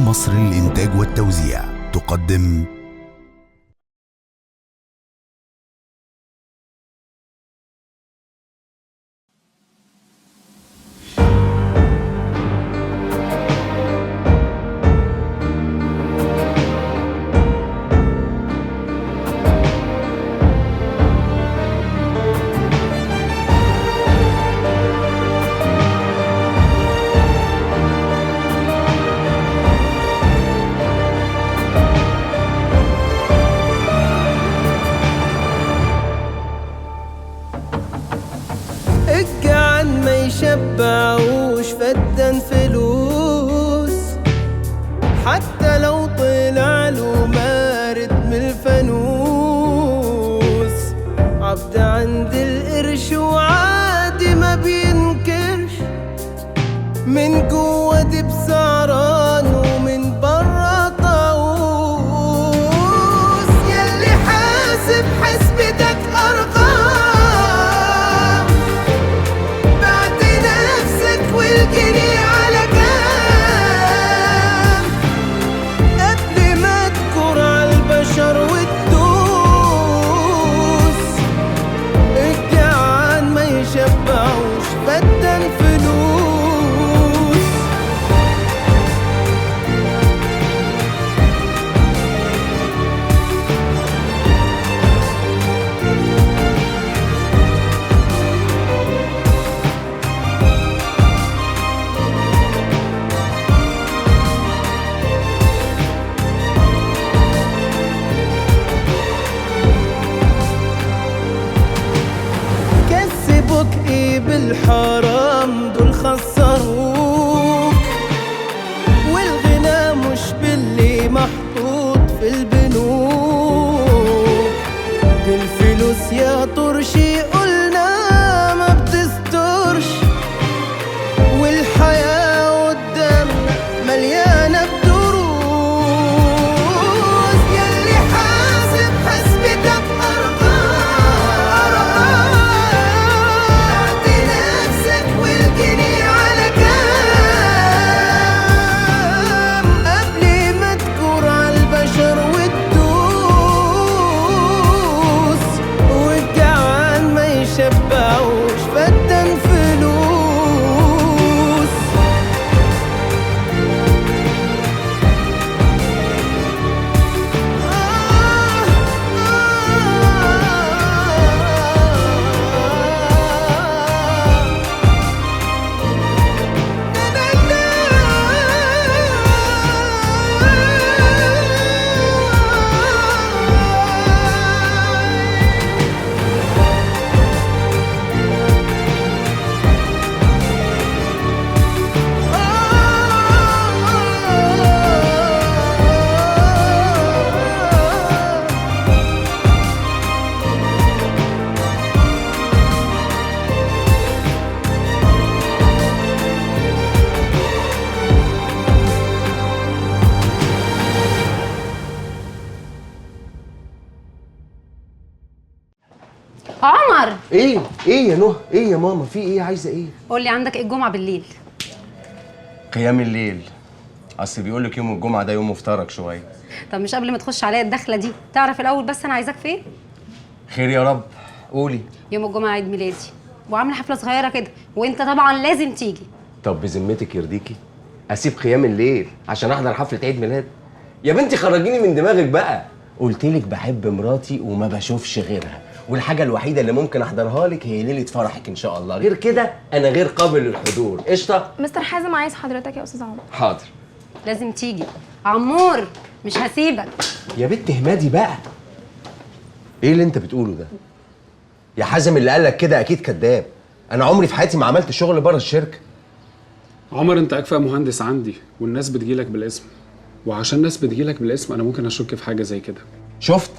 مصر للإنتاج والتوزيع تقدم الجعان ما يشبعوش فدان فلوس، حتى لو طلع له مارد من الفانوس. عبد عند القرش وعادي ما بينكرش، من جوه دب سعران ومن برا طاووس. ياللي حاسب حسبتك أرقام، بعت نفسك والجنيه على كام، قبل ما تكر عالبشر وتدوس. الجعان ما يشبعوش فدان فلوس. كسبوك ايه بالحرام، دول خسروك. والغنى مش باللي محطوط في البنوك. دي الفلوس يا طرشي قلنا ما بتسترش، والحياة قدامنا مليانة بدروس. ياللي حاسب حسبتك أرقام، بعت نفسك والجنيه على كام، قبل ما تكور عالبشر وتدوس. والجعان ما يشبعوش فدان فلوس. عمر، ايه يا نهى؟ ايه يا ماما؟ في ايه؟ عايزه ايه؟ قول لي عندك ايه الجمعه بالليل؟ قيام الليل. اصل بيقول لك يوم الجمعه ده يوم مفترج شويه. طب مش قبل ما تخش عليا الدخله دي تعرف الاول بس انا عايزاك في ايه؟ خير يا رب، قولي. يوم الجمعه عيد ميلادي وعامله حفله صغيره كده، وانت طبعا لازم تيجي. طب بذمتك يرضيكي اسيب قيام الليل عشان احضر حفله عيد ميلاد؟ يا بنتي خرجيني من دماغك بقى. قلت لك بحب مراتي وما بشوفش غيرها، والحاجه الوحيده اللي ممكن احضرها لك هي ليله فرحك ان شاء الله. غير كده انا غير قابل للحضور. قشطه. مستر حازم عايز حضرتك يا استاذ عمر. حاضر. لازم تيجي عمور، مش هسيبك. يا بنت اهمدي بقى. ايه اللي انت بتقوله ده؟ يا حازم اللي قالك كده اكيد كذاب. انا عمري في حياتي ما عملت شغل بره الشركه. عمر انت اكفأ مهندس عندي، والناس بتجيلك بالاسم، وعشان الناس بتجيلك بالاسم انا ممكن اشك في حاجه زي كده. شفت؟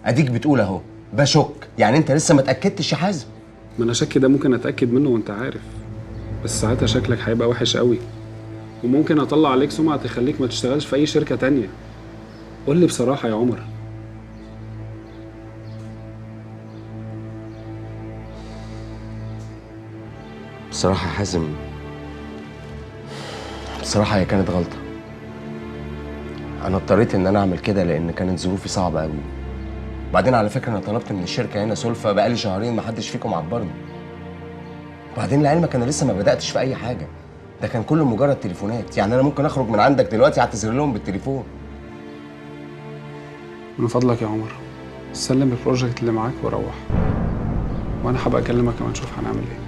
اديك بتقول اهو بشك، يعني انت لسه ما اتاكدتش يا حازم. ما انا شك ده ممكن اتاكد منه وانت عارف، بس ساعتها شكلك هيبقى وحش قوي، وممكن اطلع عليك سمعه تخليك ما تشتغلش في اي شركه تانية. قول لي بصراحه يا عمر. بصراحه يا حازم، بصراحه هي كانت غلطه. انا اضطريت ان انا اعمل كده لان كانت ظروفي صعبه قوي. بعدين على فكره انا طلبت من الشركه هنا سلفه بقالي شهرين ما حدش فيكم عبرني. وبعدين لعلمك انا لسه ما بداتش في اي حاجه، ده كان كله مجرد تليفونات. يعني انا ممكن اخرج من عندك دلوقتي اعتذر لهم بالتليفون. من فضلك يا عمر سلم البروجكت اللي معاك وروح، وانا هبقى اكلمك كمان نشوف هنعمل ايه.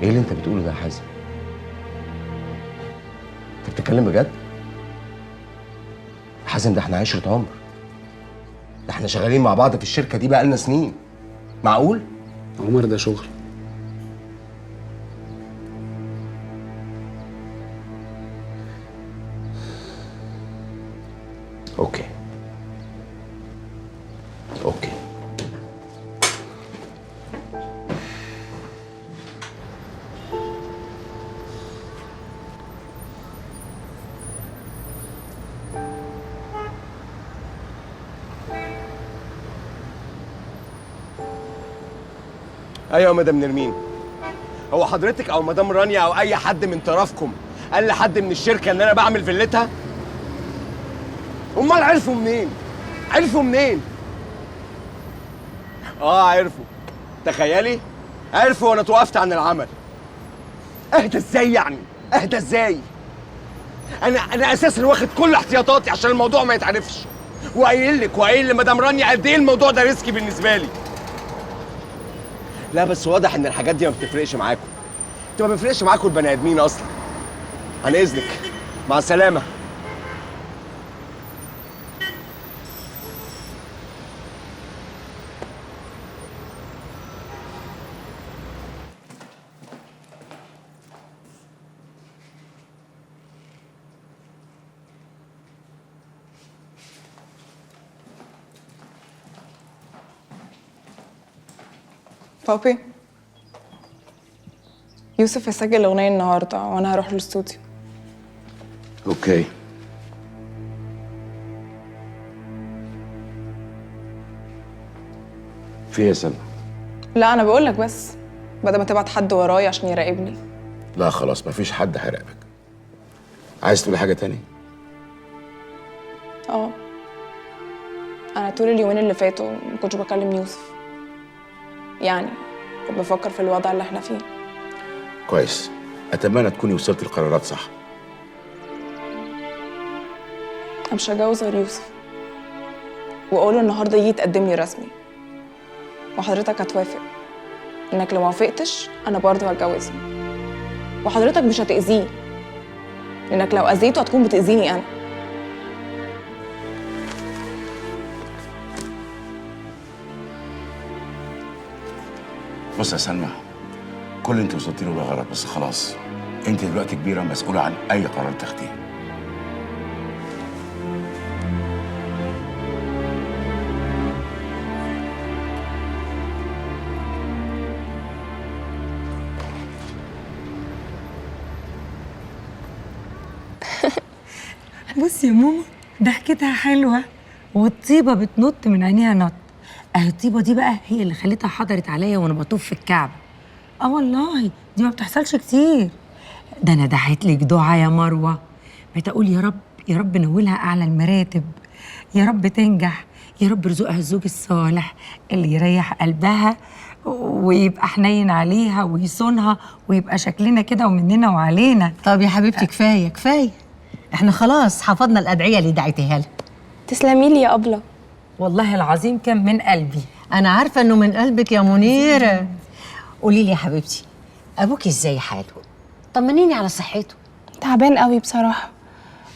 ايه اللي انت بتقوله ده يا حازم؟ انت بتتكلم بجد؟ حازم ده احنا عشرة عمر، ده احنا شغالين مع بعض في الشركه دي بقالنا سنين. معقول؟ عمر ده شغل. اوكي اوكي. ايوه يا مدام نرمين، هو حضرتك او مدام رانيا او اي حد من طرفكم قال لحد من الشركه ان انا بعمل فيلتها؟ امال عرفوا منين؟ عرفوا منين؟ عرفوا. تخيلي عرفوا وانا توقفت عن العمل. اهدى ازاي يعني؟ اهدى ازاي؟ انا اساسا واخد كل احتياطاتي عشان الموضوع ما يتعرفش، وقايل لمدام رانيا قد ايه الموضوع ده ريسكي بالنسبه لي. لا بس واضح ان الحاجات دي ما بتفرقش معاكم. انتوا ما بيفرقش معاكم البني ادمين اصلا. عن اذنك، مع السلامه. بابي، يوسف هيسجل أغنية النهاردة وأنا هروح الاستوديو. اوكي. في ايه يا سلمى؟ لا أنا بقولك بس بدل ما تبعت حد ورايا عشان يراقبني. لا خلاص مفيش حد هيراقبك. عايز تقولي حاجة تاني؟ أنا طول اليومين اللي فاتوا ما كنتش بكلم يوسف، يعني كنت بفكر في الوضع اللي احنا فيه. كويس، أتمنى تكوني وصلتي القرارات صح. أنا مش هتجوز غير يوسف، وأقوله النهارده يجي يتقدم لي رسمي، وحضرتك هتوافق إنك لو ما وافقتش أنا برضه هتجوزه، وحضرتك مش هتأذيه لأنك لو أذيته هتكون بتأذيني أنا. بص يا سلمى، كل اللي انت وصلتي له ده غلط، بس خلاص انت دلوقتي كبيرة مسؤولة عن أي قرار تاخديه. بصي يا ماما، ضحكتها حلوة والطيبة بتنط من عينيها نط. اهي الطيبة دي بقى هي اللي خلتها حضرت عليا وانا بطوف في الكعبة. والله دي ما بتحصلش كتير. ده انا دعيت لك دعاء يا مروة، بتقول يا رب يا رب نولها اعلى المراتب، يا رب تنجح، يا رب رزقها الزوج الصالح اللي يريح قلبها ويبقى حنين عليها ويصونها ويبقى شكلنا كده ومننا وعلينا. طب يا حبيبتي كفايه كفايه، احنا خلاص حفظنا الادعيه اللي دعيتيها لها. تسلمي لي يا أبلة. والله العظيم كان من قلبي. انا عارفه انه من قلبك يا منيره. قولي لي يا حبيبتي، ابوكي ازاي حاله؟ طمنيني على صحته. تعبان قوي بصراحة.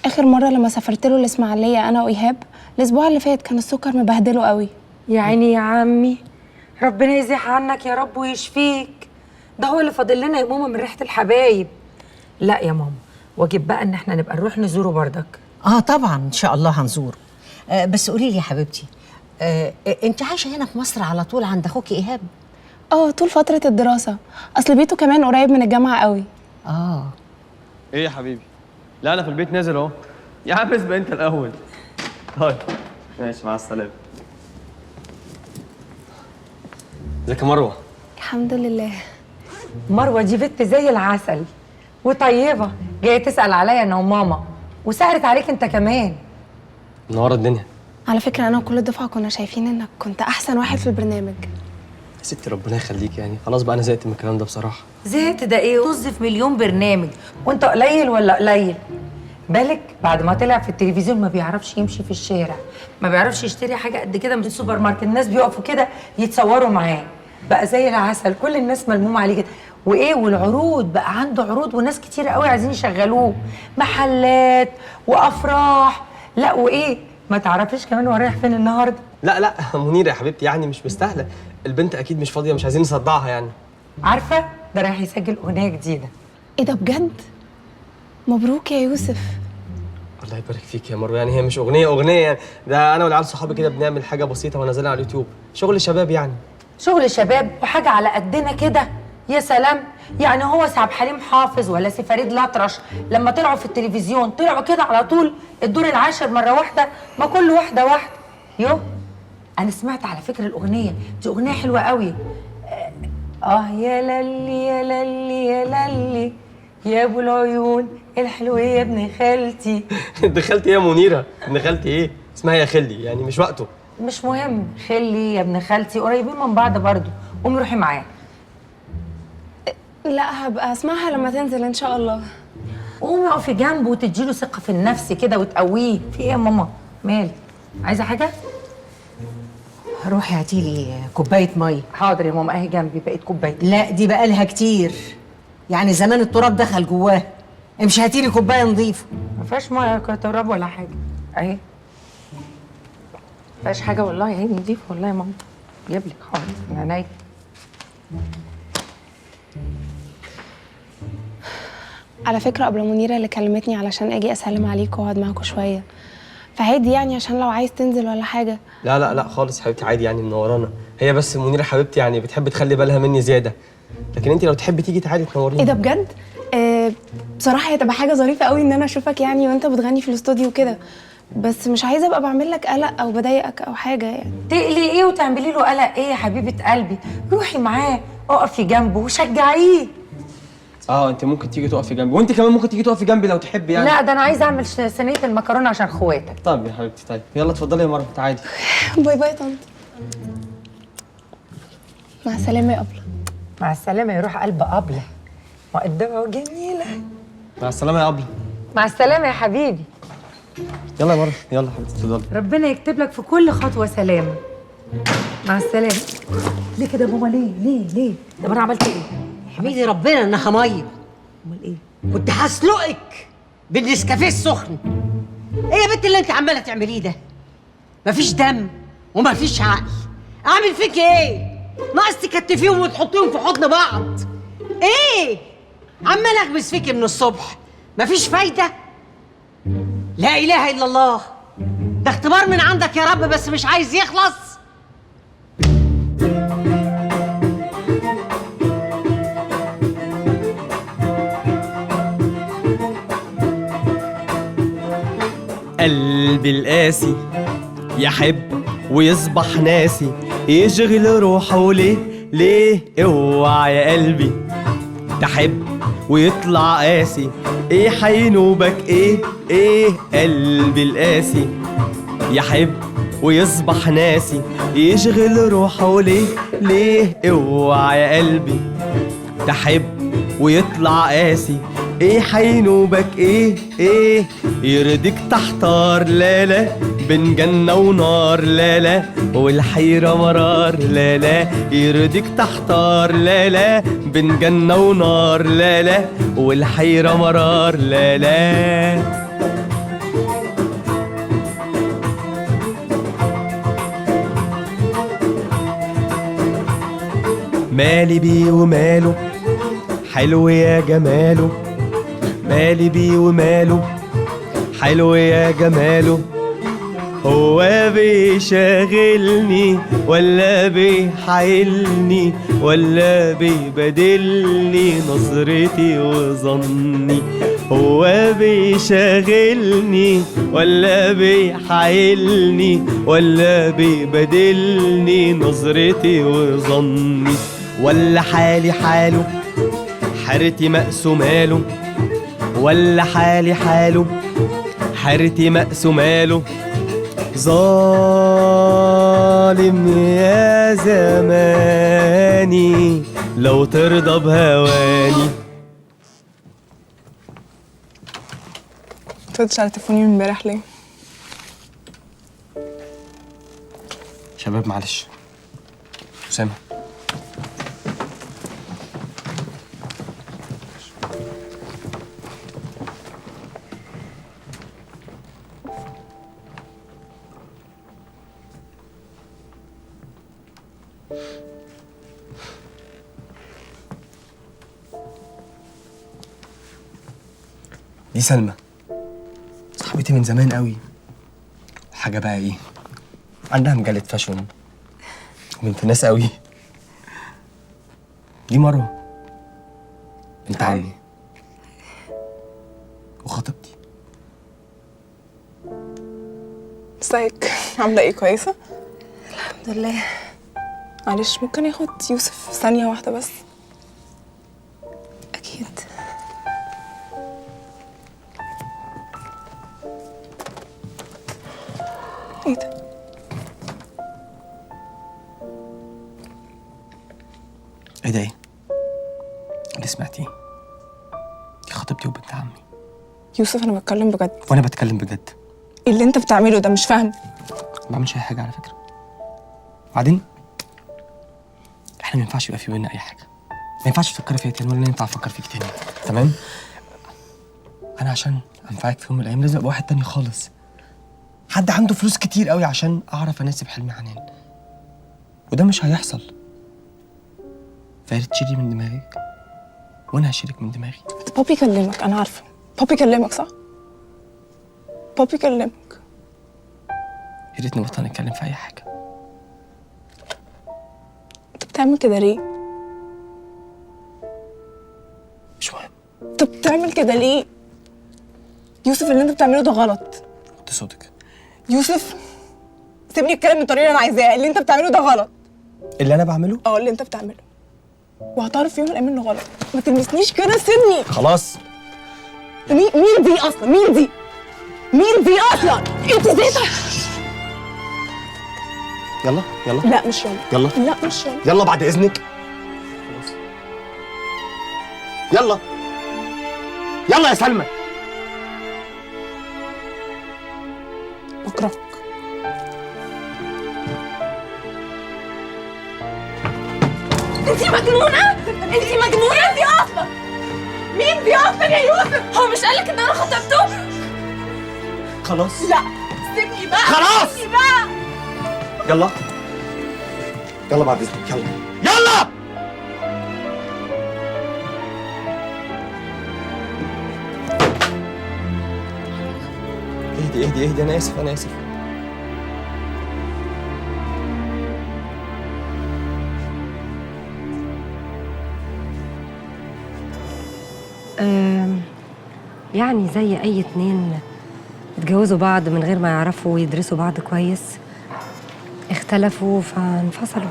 آخر مرة لما سافرت له الإسماعيلية أنا وإيهاب الأسبوع اللي فات كان السكر مبهدله قوي. يا عيني يا عمي، ربنا يزيح عنك يا رب ويشفيك. ده هو اللي فاضل لنا يا ماما من ريحة الحبايب. لا يا ماما، واجب بقى ان احنا نبقى نروح نزوره بردك. طبعا ان شاء الله هنزوره. بس قولي لي يا حبيبتي، انت عايشه هنا في مصر على طول عند اخوكي ايهاب؟ طول فترة الدراسة، أصل بيته كمان قريب من الجامعة قوي. ايه يا حبيبي؟ لا انا في البيت نازل اهو. يا عم اسبق انت الاول. طيب ماشي، مع السلامه. ازيك يا مروه؟ الحمد لله. مروه دي بنت زي العسل وطيبه، جايه تسال عليا انا وماما، وسهرت عليك انت كمان. منوره الدنيا. على فكره انا وكل الدفعه كنا شايفين انك كنت احسن واحد في البرنامج. يا ستي ربنا يخليك، يعني خلاص بقى انا زهقت من الكلام ده بصراحه. زهقت ده ايه؟ طز في مليون برنامج، وانت قليل ولا قليل؟ بالك بعد ما طلع في التلفزيون ما بيعرفش يمشي في الشارع، ما بيعرفش يشتري حاجه قد كده من السوبر ماركت، الناس بيقفوا كده يتصوروا معاه، بقى زي العسل، كل الناس ملمومه عليه كده. وايه والعروض، بقى عنده عروض وناس كتير قوي عايزين يشغلوه، محلات وافراح. لا وايه، ما تعرفيش كمان هو رايح فين النهارده؟ لا منيره يا حبيبتي، يعني مش مستاهله، البنت اكيد مش فاضيه، مش عايزين نصدعها يعني. عارفه ده رايح يسجل اغنيه جديده. ايه ده بجد؟ مبروك يا يوسف. الله يبارك فيك يا مروه، يعني هي مش اغنيه يعني، ده انا والعيال صحابي كده بنعمل حاجه بسيطه ونازلها على اليوتيوب، شغل شباب يعني. شغل شباب وحاجه على قدنا كده، يا سلام. يعني هو سعد حليم حافظ ولا سي فريد الأطرش لما طلعوا في التلفزيون طلعوا كده على طول الدور العاشر مره واحده؟ ما كل واحده واحده. يو انا سمعت على فكره الاغنيه دي، اغنيه حلوه قوي. يا للي يا للي يا للي يا ابو العيون الحلوه يا ابن خالتي. ابن خالتي ايه يا منيره؟ ابن خالتي ايه؟ اسمها يا خلي، يعني مش وقته. مش مهم، خلي يا ابن خالتي قريبين من بعض برضو. قومي روحي معايا. لا هبقى اسمعها لما تنزل ان شاء الله. قومي اقفي جنبه وتديله ثقه في النفس كده وتقويه. في ايه يا ماما؟ مالك؟ عايزه حاجه؟ روحي هاتي لي كوبايه ميه. حاضر يا ماما، اهي جنبي بقيت كوبايه. لا دي بقى لها كتير، يعني زمان التراب دخل جواها. امشي هاتي لي كوبايه نظيفه. ما فيهاش ميه تراب ولا حاجه اهي، ما فيهاش حاجه والله، اهي نضيفه والله يا ماما. جيب لك حاضر من عينيا. على فكره قبل منيره اللي كلمتني علشان اجي اسلم عليكم واقعد معاكم شويه، فعادي يعني عشان لو عايز تنزل ولا حاجه. لا خالص حبيبتي، عادي يعني، منورانا. هي بس منيره حبيبتي يعني بتحب تخلي بالها مني زياده، لكن انت لو تحبي تيجي تعالي تنوريني. ايه ده بجد؟ بصراحه هتبقى حاجه ظريفه قوي ان انا اشوفك يعني وانت بتغني في الاستوديو كده، بس مش عايزه ابقى بعمل لك قلق او بضايقك او حاجه يعني. تقلي ايه وتعملي له قلق ايه يا حبيبه قلبي؟ روحي معاه، اقفي جنبه وشجعيه. انت ممكن تيجي تقفي جنبي، وانت كمان ممكن تيجي تقفي جنبي لو تحبي يعني. لا ده انا عايزه اعمل صينيه المكرونه عشان اخواتك. طب يا حبيبتي، طيب يلا اتفضلي يا مروه، تعالي. باي باي يا طنط. مع السلامه يا أبلة. مع السلامه يا روح قلب أبلة، مقدمه وجميله. مع السلامه يا أبلة. مع السلامه يا حبيبي. يلا يا مروه، يلا حبيبتي اتفضلي. ربنا يكتب لك في كل خطوه سلامه. مع السلامه. ليه كده يا ماما؟ ليه؟ طب انا عملت ايه؟ احمدي ربنا انها ميه. امال ايه؟ كنت هسلقك بالنسكافيه السخن. ايه يا بنت اللي انت عماله تعمليه ده؟ مفيش دم ومفيش عقل. اعمل فيك ايه؟ ناقص تكتفيهم وتحطيهم في حضن بعض. ايه؟ عمال اغمس فيكي من الصبح، مفيش فايده. لا اله الا الله، ده اختبار من عندك يا رب بس مش عايز يخلص. قلبي القاسي يحب ويصبح ناسي، يشغل روحه ليه اوعى يا قلبي تحب ويطلع قاسي. ايه حينوبك ايه قلبي القاسي يحب ويصبح ناسي، يشغل روحه ليه اوعى يا قلبي تحب ويطلع قاسي. ايه حينوبك ايه يرضيك تحتار لا بين جنة ونار لا والحيرة مرار لا يرضيك تحتار لا بين جنة ونار لا والحيرة مرار لا. مالي بيه وماله حلو يا جماله، مالي بيه وماله حلو يا جماله. هو بيشاغلني ولا بيحايلني ولا بيبادلني نظرتي وظني؟ هو بيشاغلني ولا بيحايلني ولا بيبادلني نظرتي وظني؟ ولا حالي حاله حارتي مقسو ماله، ولا حالي حاله، حيرتي مقسو ماله، ظالم يا زماني لو ترضى بهواني. متردش على تليفوني من امبارح ليه؟ شباب معلش. أسامة دي سلمى صاحبتي من زمان قوي. حاجة بقى ايه، عندها مجلة فاشون وبنت ناس قوي. دي مروة بنت عمي وخطيبتي. ازيك؟ عاملة ايه؟ كويسة؟ الحمد لله. معلش ممكن ياخد يوسف ثانية واحدة بس؟ اكيد. ايه ده؟ ايه ده ايه؟ اللي سمعتيه دي خطيبتي وبنت عمي. يوسف انا بتكلم بجد. وانا بتكلم بجد. ايه اللي انت بتعمله ده؟ مش فاهم. ما بعملش اي حاجة على فكرة. وبعدين احنا ما ينفعش يبقى في بينا اي حاجة. ما ينفعش تفكري فيا تاني ولا ينفع افكر فيك تاني. تمام؟ انا عشان انفعك في يوم من الايام لازم ابقى واحد تاني خالص. حد عنده فلوس كتير قوي عشان اعرف اناسب حلم حنان. وده مش هيحصل. فيا ريت تشيلي من دماغك وانا هشيلك من دماغي. بابي كلمك، انا عارفة. بابي كلمك صح؟ بابي كلمك. يا ريت نبطل نتكلم في اي حاجة. انت بتعمل كده ليه؟ مش مهم. انت بتعمل كده ليه؟ يوسف اللي انت بتعمله ده غلط. وطي صوتك. يوسف سيبني اتكلم بالطريقة اللي انا عايزاها. اللي انت بتعمله ده غلط. اللي انا بعمله؟ اللي انت بتعمله. وهتعرف في يوم من الايام انه غلط. ما تلمسنيش كده، سيبني. خلاص. مين دي اصلا؟ مين دي؟ مين دي اصلا؟ انت ازاي؟ يلا يلا. لا مش يلا. يلا. لا مش يلا. يلا بعد اذنك. خلاص. يلا يلا يا سلمى. بكرهك. انت مجنونه؟ انت مجنونه؟ دي اصلا مين دي اصلا يا يوسف؟ هو مش قالك ان انا خطبته؟ خلاص. لا سيبني بقى. خلاص. سيبني بقى. يلا يلا بعد اذنك. يلا يلا. اهدي اهدي اهدي. انا اسف انا اسف. يعني زي أي اتنين اتجوزوا بعض من غير ما يعرفوا ويدرسوا بعض كويس، اختلفوا فانفصلوا.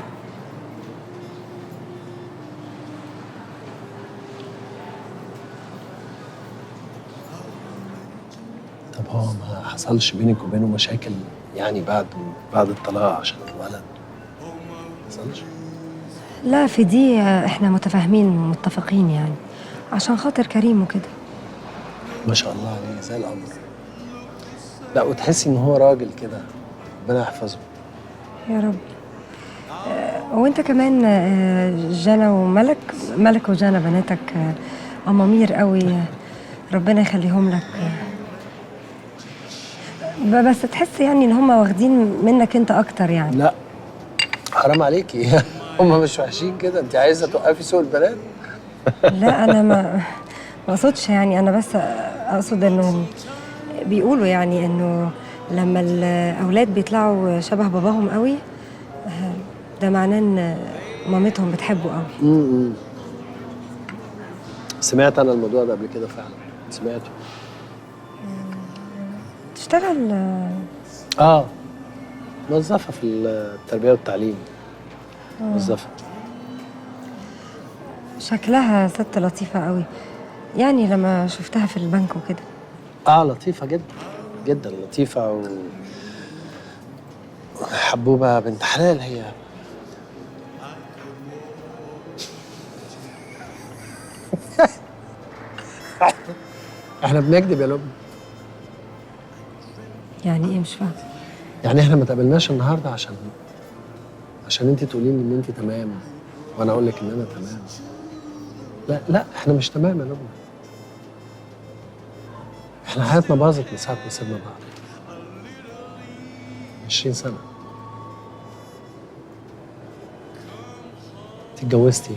طب هو ما حصلش بينك وبينه مشاكل يعني بعد الطلاق عشان الولد؟ ما حصلش؟ لا في دي احنا متفاهمين ومتفقين يعني عشان خاطر كريم وكده. ما شاء الله عليه زي القمر. لا وتحسي ان هو راجل كده، ربنا يحفظه. يا رب. وانت كمان جنى وملك. ملك وجنى بناتك أمامير قوي، ربنا يخليهم لك. بس تحس يعني ان هم واخدين منك انت اكتر يعني. لا حرام عليكي. هم مش وحشين كده، انت عايزه توقفي سوق البنات؟ لا انا ما اقصدش يعني، انا بس اقصد انه بيقولوا يعني انه لما الاولاد بيطلعوا شبه باباهم قوي ده معناه ان مامتهم بتحبه قوي. سمعت انا الموضوع ده قبل كده فعلا، سمعته. تشتغل موظفه في التربيه والتعليم. موظفه. شكلها ست لطيفة قوي. يعني لما شفتها في البنك وكده. لطيفة جدا جدا لطيفة حبوبة بنت حلال هي. احنا بنكذب يا لبنى. يعني ايه؟ مش فاهمه. يعني احنا ما تقابلناش النهارده عشان انت تقولي لي ان انت تمام وانا اقول لك ان انا تمام. لا لا، احنا مش تمام يا لبنى. احنا حياتنا باظت من ساعه ما سيبنا بعض. 20 سنه. انت اتجوزتي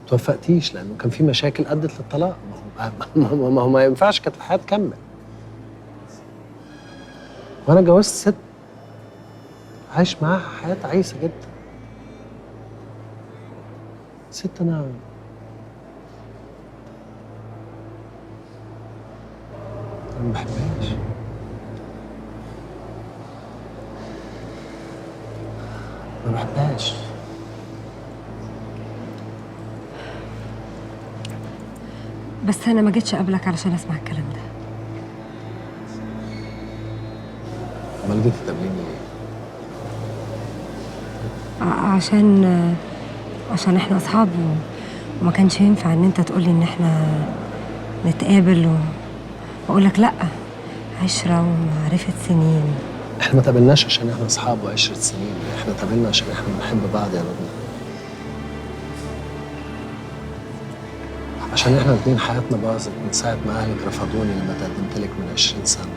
توفقتيش لانه كان في مشاكل ادت للطلاق. ما هو ما ينفعش كانت الحياه تكمل. وانا اتجوزت ست عايش معاها حياه عيسه جدا. ست انا ما بحبهاش. ما بحبهاش. بس انا ما جيتش قبلك علشان اسمع الكلام ده. امال جيتي تقابليني ليه؟ عشان احنا اصحاب وما كانش ينفع ان انت تقولي ان احنا نتقابل واقول لك لا. عشرة ومعرفة سنين. احنا ما تقابلناش عشان احنا اصحاب وعشرة سنين، احنا تقابلنا عشان احنا بنحب بعض يا لبنى. عشان احنا الاتنين حياتنا باظت من ساعة ما اهلك رفضوني لما تقدمت لك من 20 سنة.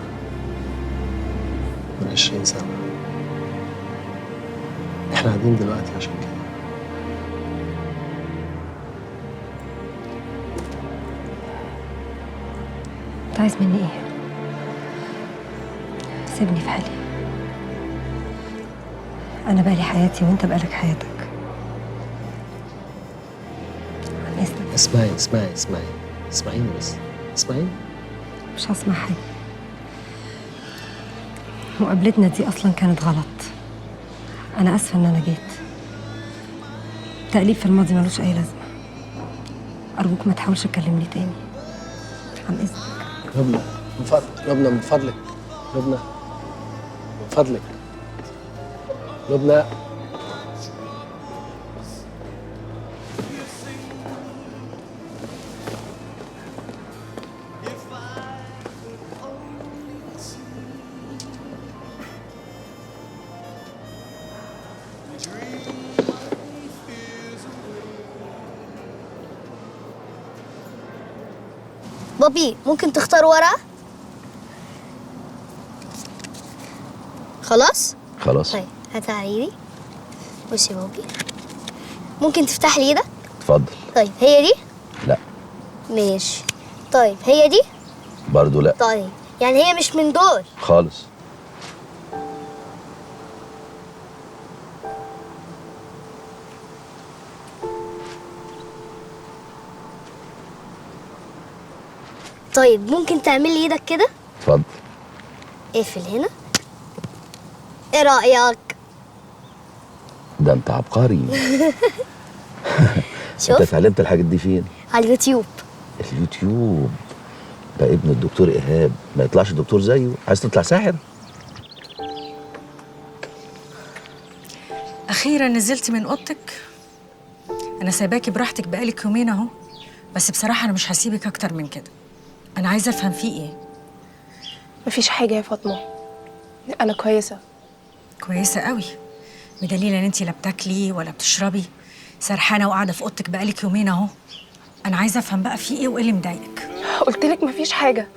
من 20 سنة. احنا قاعدين دلوقتي عشان كده. انت عايز مني ايه؟ سيبني في حالي. انا بقالي حياتي وانت بقالك حياتك. عن اذنك. اسمعيني بس. اسمعيني. مش هسمع حاجة. مقابلتنا دي اصلا كانت غلط. انا اسفة ان انا جيت. تقليب في الماضي ملوش اي لازمة. ارجوك ما تحاولش تكلمني تاني. عن اذنك. لبنى من فضلك. لبنى من فضلك. لبنى من فضلك. لبنى. بابي ممكن تختار ورقة؟ خلاص؟ خلاص. طيب هاتها على ايدي. بص يا بابي، ممكن تفتح لي ايدك؟ اتفضل. طيب هي دي؟ لا. ماشي. طيب هي دي؟ برضو لا. طيب يعني هي مش من دول؟ خالص. طيب ممكن تعمل لي ايدك كده؟ اتفضل. اقفل هنا. ايه رأيك؟ ده انت عبقري. شوف. انت اتعلمت الحاجات دي فين؟ على اليوتيوب. اليوتيوب. ده ابن الدكتور ايهاب، ما يطلعش دكتور زيه. عايز تطلع ساحر؟ أخيرا نزلتي من أوضتك. أنا سايباكي براحتك بقالك يومين أهو، بس بصراحة أنا مش هسيبك أكتر من كده. أنا عايزة أفهم فيه إيه. مفيش حاجة يا فاطمة، أنا كويسة. كويسة قوي، بدليل إن أنتي لا بتاكلي ولا بتشربي، سرحانة وقاعدة في أوضتك بقالك يومين أهو. أنا عايزة أفهم بقى فيه إيه وإيه اللي مضايقك. قلتلك مفيش حاجة،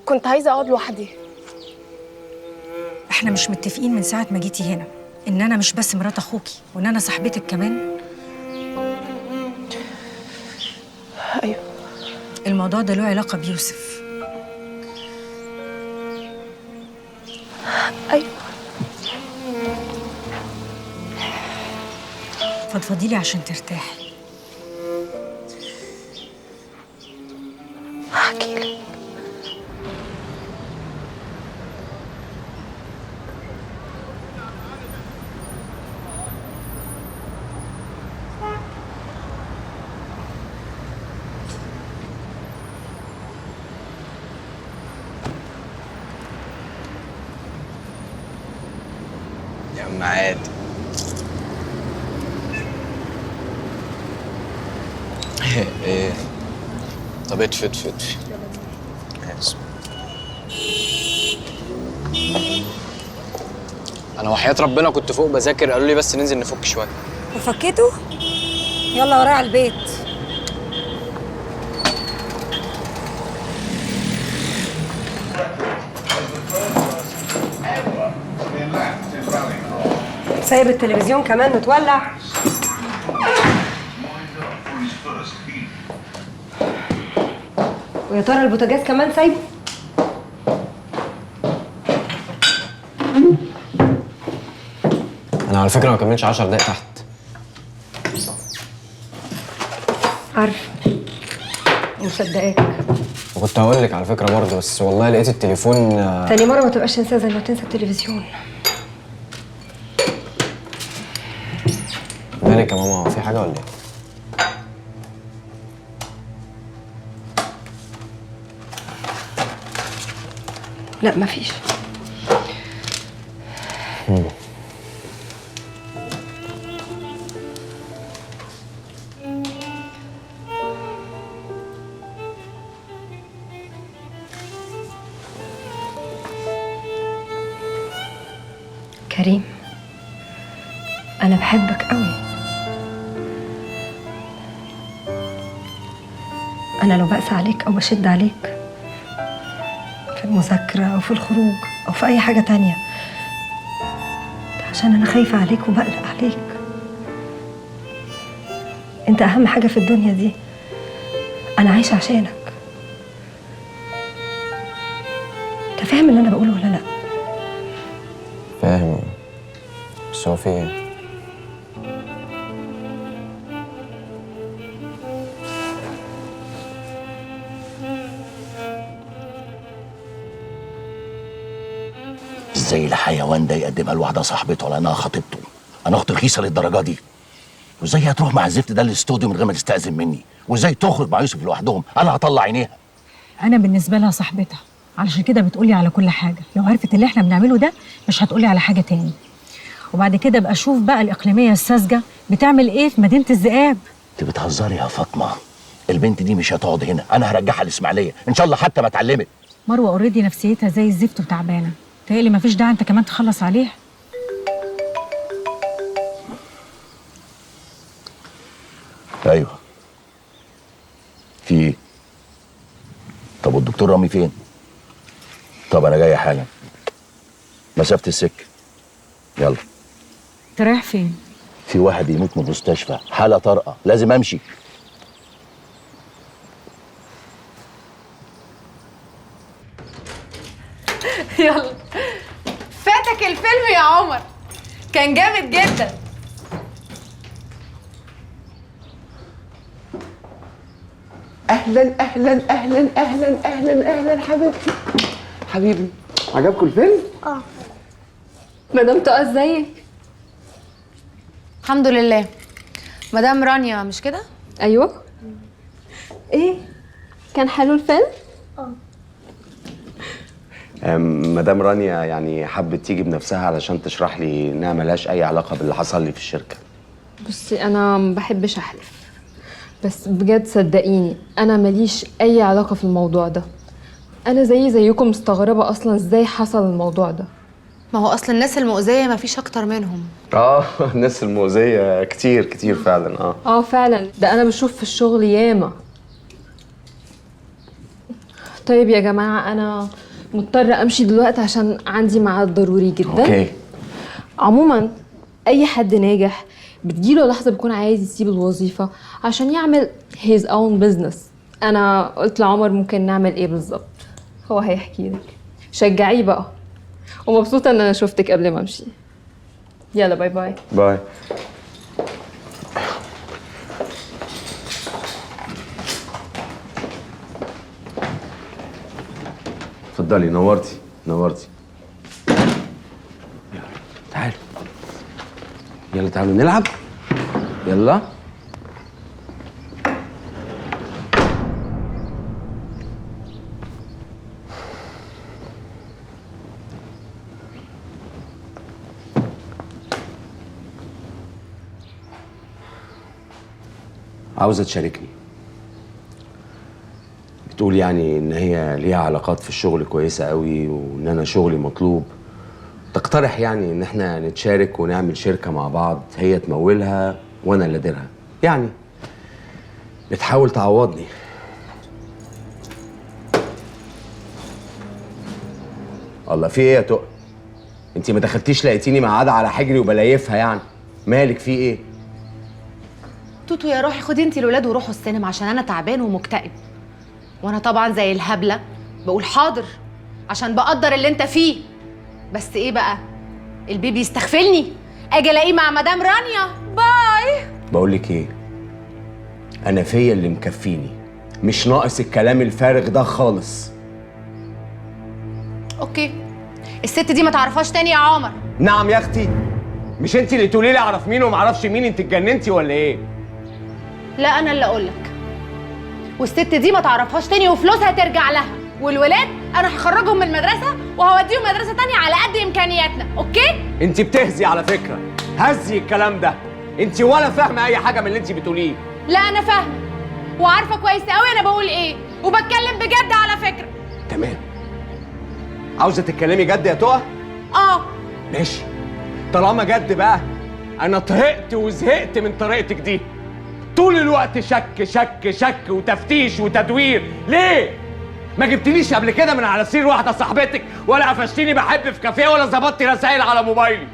كنت عايزة أقعد لوحدي. إحنا مش متفقين من ساعة ما جيتي هنا إن أنا مش بس مرات أخوكي وإن أنا صاحبتك كمان؟ أيوه. الموضوع ده له علاقة بيوسف. أيوه. فضفضيلي عشان ترتاحي. هحكيلك. عم عادي. ايه طب اتفي. اسف. انا وحياة ربنا كنت فوق بذاكر، قالوا لي بس ننزل نفك شويه. وفكيته؟ يلا ورايا على البيت. سايب التلفزيون كمان متولع؟ ويا ترى البوتاجاز كمان سايبه؟ انا على فكره ما كملتش 10 دقايق تحت. عارفه مصدقاك. وكنت هقول لك على فكره برضه، بس والله لقيت التليفون. تاني مرة ما تبقاش تنساه زي ما تنسى التلفزيون. مالك يا ماما، هو في حاجه ولا ايه؟ لا مفيش. كريم، أنا بحبك قوي. أنا لو بقسى عليك أو بشد عليك في المذاكرة أو في الخروج أو في أي حاجة تانية، ده عشان أنا خايفة عليك وبقلق عليك. أنت أهم حاجة في الدنيا دي، أنا عايشة عشانك. أنت فاهم اللي أنا بقوله ولا لأ؟ فاهم، بس هو في ايه؟ ازاي الحيوان ده يقدمها لواحده صاحبته على انها خطيبته؟ انا اختي رخيصه للدرجه دي؟ وازاي هتروح مع الزفت ده الاستوديو من غير ما تستأذن مني؟ وازاي تخرج مع يوسف لوحدهم؟ انا هطلع عينيها. انا بالنسبه لها صاحبتها، علشان كده بتقولي على كل حاجه. لو عرفت اللي احنا بنعمله ده مش هتقولي على حاجه تاني. وبعد كده ابقى اشوف بقى الاقليميه الساذجه بتعمل ايه في مدينه الذئاب. انت بتهزري يا فاطمه؟ البنت دي مش هتقعد هنا، انا هرجعها الاسماعيليه ان شاء الله حتى ما اتعلمت. مروه اوريدي نفسيتها زي الزفت وتعبانه، تهيألي مفيش داعي انت كمان تخلص عليها. ايوه. في ايه؟ طب والدكتور رامي فين؟ طب انا جاي حالا، مسافه السكه. يلا. انت رايح فين؟ في واحد يموت من المستشفى، حاله طارئه، لازم امشي. يلا. فاتك الفيلم يا عمر، كان جامد جدا. اهلا اهلا اهلا اهلا اهلا اهلا حبيبتي. حبيبي، عجبكم الفيلم؟ مدام تقى ازيك؟ الحمد لله. مدام رانيا مش كده؟ ايوه. ايه كان حلو الفيلم؟ مدام رانيا يعني حبت تيجي بنفسها علشان تشرح لي انها ملهاش اي علاقه باللي حصل لي في الشركه. بصي انا ما بحبش احلف، بس بجد صدقيني انا ماليش اي علاقه في الموضوع ده. انا زيكم مستغربه اصلا ازاي حصل الموضوع ده. ما هو اصلا الناس المؤذيه ما فيش اكتر منهم. الناس المؤذيه كتير كتير فعلا. فعلا، ده انا بشوف في الشغل ياما. طيب يا جماعه انا مضطره امشي دلوقتي عشان عندي ميعاد ضروري جدا. اوكي. عموما اي حد ناجح بتجيله لحظه بيكون عايز يسيب الوظيفه عشان يعمل his own business. انا قلت لعمر ممكن نعمل ايه بالظبط، هو هيحكي لك. شجعيه بقى، ومبسوطه ان انا شفتك قبل ما امشي. يلا باي باي. باي. اتفضلي، نورتي نورتي. تعالوا يلا، تعالوا نلعب. يلا. عاوزة تشاركني. بتقول يعني ان هي ليها علاقات في الشغل كويسة قوي وان انا شغلي مطلوب. تقترح يعني ان احنا نتشارك ونعمل شركة مع بعض، هي تمولها وانا اللي اديرها. يعني بتحاول تعوضني. الله، في ايه يا تقى؟ انت ما دخلتيش لقيتيني قاعده على حجري وبلايفها يعني. مالك في ايه؟ توتو يا روحي خدي انتي الولاد وروحوا السينما عشان انا تعبان ومكتئب. وانا طبعا زي الهبله بقول حاضر عشان بقدر اللي انت فيه. بس ايه بقى؟ البيبي يستغفلني اجي الاقيه مع مدام رانيا. باي. بقول لك ايه؟ انا فيا اللي مكفيني، مش ناقص الكلام الفارغ ده خالص. اوكي، الست دي ما تعرفهاش تاني يا عمر. نعم يا اختي، مش انت اللي تقولي لي اعرف مين وما اعرفش مين؟ انت اتجننتي ولا ايه؟ لا انا اللي اقول لك. والست دي ما تعرفهاش تاني وفلوسها ترجع لها. والولاد انا هخرجهم من المدرسه وهوديهم مدرسه تانية على قد امكانياتنا. اوكي؟ انت بتهزي على فكره، هزي الكلام ده. انت ولا فاهمه اي حاجه من اللي انت بتقوليه. لا انا فاهمه وعارفه كويس قوي انا بقول ايه، وبتكلم بجد على فكره. تمام. عاوزه تتكلمي جد يا تقى؟ ماشي، طالما جد بقى انا طهقت وزهقت من طريقتك دي. طول الوقت شك شك شك وتفتيش وتدوير. ليه؟ ما جبتنيش قبل كده من على سرير واحده صاحبتك، ولا قفشتيني بحب في كافيه، ولا ظبطتي رسائل على موبايلي.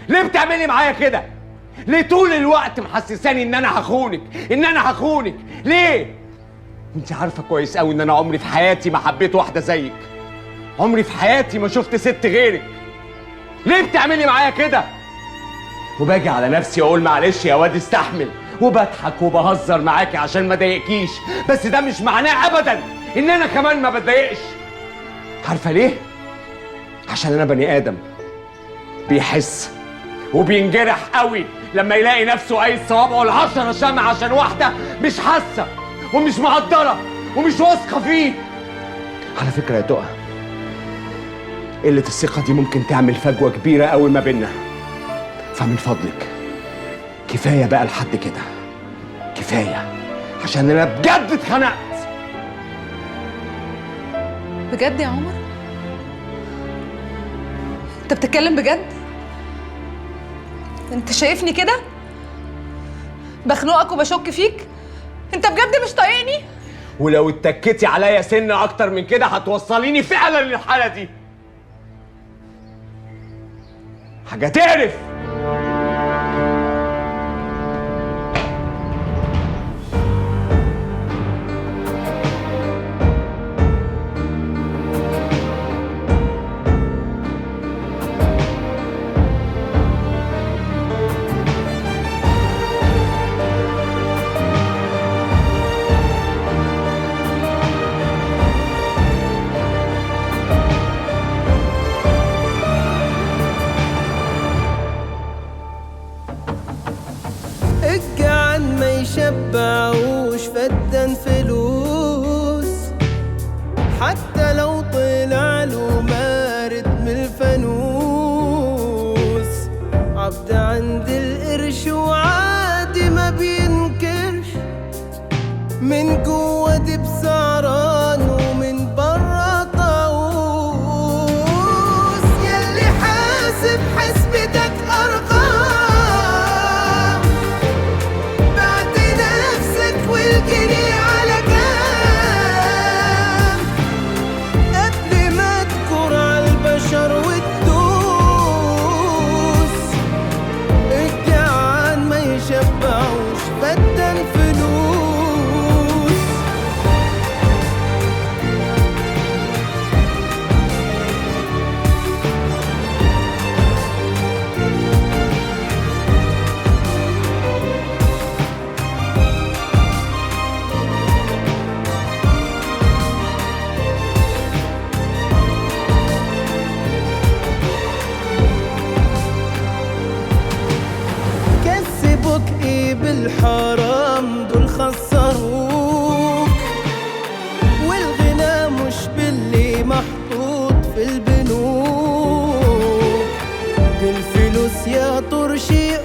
ليه بتعملي معايا كده؟ ليه طول الوقت محسساني ان انا هخونك، ان انا هخونك؟ ليه؟ انت عارفه كويس قوي ان انا عمري في حياتي ما حبيت واحده زيك. عمري في حياتي ما شفت ست غيرك. ليه بتعملي معايا كده؟ وباجي على نفسي اقول معلش يا واد استحمل، وبضحك وبهزر معاكي عشان ما اضايقكيش، بس ده مش معناه ابدا ان انا كمان ما بتضايقش. عارفه ليه؟ عشان انا بني ادم بيحس وبينجرح قوي لما يلاقي نفسه قايد صوابعه العشرة شمع عشان واحده مش حاسه ومش مقدره ومش واثقه فيه. على فكره يا تقى، قله الثقه دي ممكن تعمل فجوه كبيره قوي ما بيننا. فمن فضلك كفايه بقى لحد كده، كفايه، عشان انا بجد اتخنقت. بجد يا عمر؟ انت بتتكلم بجد؟ انت شايفني كده؟ بخنقك وبشك فيك؟ انت بجد مش طايقني؟ ولو اتكيتي عليا سن اكتر من كده هتوصليني فعلا للحاله دي. حاجه تعرف. الجعان ما يشبعوش فدان فلوس، حتى لو طلع له مارد من الفانوس. عبد عند القرش وعادي ما بينكرش، من جوه دي بسعران ومن برا طاووس. ياللي حاسب حسبتك ارقام، والجنيه على كام قبل ما تكر على البشر وتدوس. الجعان ما يشبعوش فدان فلوس. بالحرام دول خسروك، والغنى مش باللي محطوط في البنوك. دي الفلوس يا طرشي